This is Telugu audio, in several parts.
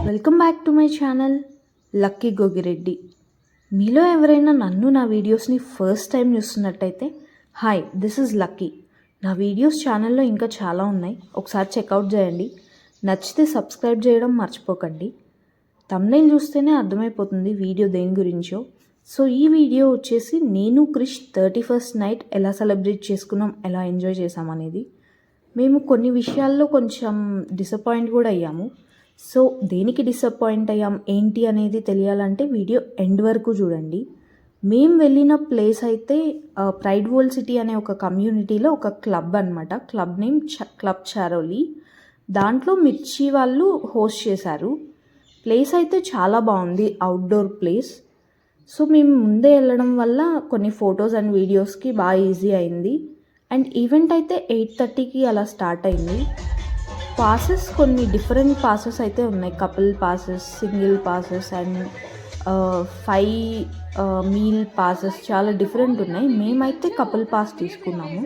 Welcome back to my channel lucky Gogireddy. మీలో ఎవరైనా నన్ను నా వీడియోస్ని ఫస్ట్ టైం చూస్తున్నట్టయితే హాయ్, దిస్ ఇస్ లక్కీ. నా వీడియోస్ ఛానల్లో ఇంకా చాలా ఉన్నాయి, ఒకసారి చెక్అవుట్ చేయండి. నచ్చితే సబ్స్క్రైబ్ చేయడం మర్చిపోకండి. థంబ్నెయిల్ చూస్తేనే అర్థమైపోతుంది వీడియో దేని గురించో. సో ఈ వీడియో వచ్చేసి నేను క్రిష్ 31st నైట్ ఎలా సెలబ్రేట్ చేసుకున్నాం, ఎలా ఎంజాయ్ చేసాం అనేది. మేము కొన్ని విషయాల్లో కొంచెం డిసప్పాయింట్ కూడా అయ్యాము. సో దేనికి డిసప్పాయింట్ అయ్యాం ఏంటి అనేది తెలియాలంటే వీడియో ఎండ్ వరకు చూడండి. మేము వెళ్ళిన ప్లేస్ అయితే ప్రైడ్ వరల్డ్ సిటీ అనే ఒక కమ్యూనిటీలో ఒక క్లబ్ అనమాట. క్లబ్ నేమ్ క్లబ్ చారోలి. దాంట్లో మిర్చి వాళ్ళు హోస్ట్ చేశారు. ప్లేస్ అయితే చాలా బాగుంది, అవుట్డోర్ ప్లేస్. సో మేము ముందే వెళ్ళడం వల్ల కొన్ని ఫొటోస్ అండ్ వీడియోస్కి బాగా ఈజీ అయింది. అండ్ ఈవెంట్ అయితే 8:30కి అలా స్టార్ట్ అయింది. పాసెస్ కొన్ని డిఫరెంట్ పాసెస్ అయితే ఉన్నాయి. Couple passes, single passes and 5 meal passes చాలా డిఫరెంట్ ఉన్నాయి. మేమైతే కపుల్ పాస్ తీసుకున్నాము.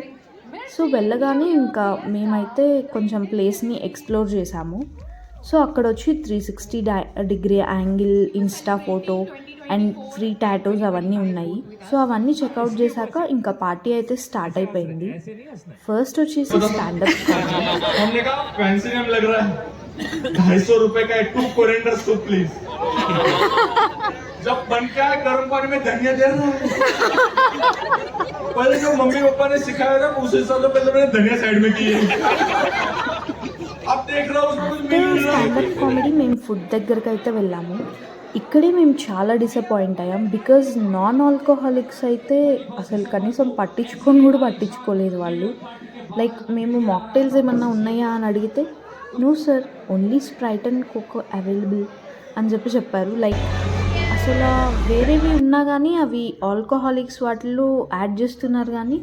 సో వెళ్ళగానే ఇంకా మేమైతే కొంచెం ప్లేస్ని ఎక్స్ప్లోర్ చేసాము. సో అక్కడ వచ్చి 360 angle Insta photo and free tattoos అవన్నీ ఉన్నాయి. సో అవన్నీ చెక్అవుట్ చేశాక ఇంకా పార్టీ అయితే స్టార్ట్ అయిపోయింది. ఫస్ట్ వచ్చేసి స్టాండప్ जब बन के आए गर्म पानी में धनिया दे रहा है। पहले जो मम्मी पापा ने सिखाया था उस हिसाब से पहले मैंने धनिया साइड में की है। अब देख रहा हूँ స్టాండప్ కామెడీ మేము ఫుడ్ దగ్గరకు అయితే వెళ్ళాము. ఇక్కడే మేము చాలా డిసప్పాయింట్ అయ్యాం. బికాజ్ నాన్ ఆల్కహాలిక్స్ అయితే అసలు కనీసం పట్టించుకోలేదు వాళ్ళు. లైక్ మేము మాక్టైల్స్ ఏమన్నా ఉన్నాయా అని అడిగితే no sir, only Sprite and Coco available అని చెప్పారు. లైక్ అసలు వేరేవి ఉన్నా కానీ అవి ఆల్కహాలిక్స్ వాటిల్లో యాడ్ చేస్తున్నారు, కానీ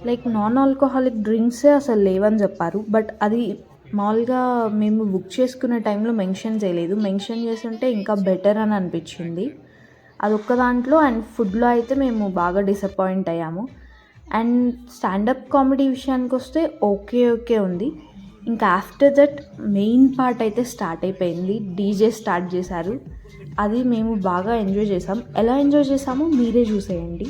లైక్ నాన్ ఆల్కహాలిక్ డ్రింక్సే అసలు లేవని చెప్పారు. బట్ అది మామూలుగా మేము బుక్ చేసుకునే టైంలో మెన్షన్ చేయలేదు. మెన్షన్ చేస్తుంటే ఇంకా బెటర్ అని అనిపించింది అదొక్క దాంట్లో. అండ్ ఫుడ్లో అయితే మేము బాగా డిసప్పాయింట్ అయ్యాము. అండ్ స్టాండప్ కామెడీ విషయానికి వస్తే ఓకే ఉంది. ఇంకా ఆఫ్టర్ దట్ మెయిన్ పార్ట్ అయితే స్టార్ట్ అయిపోయింది. డీజే స్టార్ట్ చేశారు. అది మేము బాగా ఎంజాయ్ చేసాం. ఎలా ఎంజాయ్ చేసామో మీరే చూసేయండి.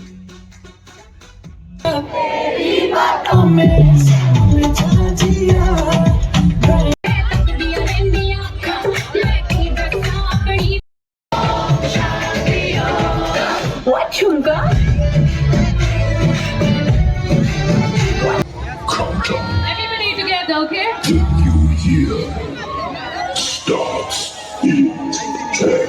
Everybody together, okay? The new year starts in 10,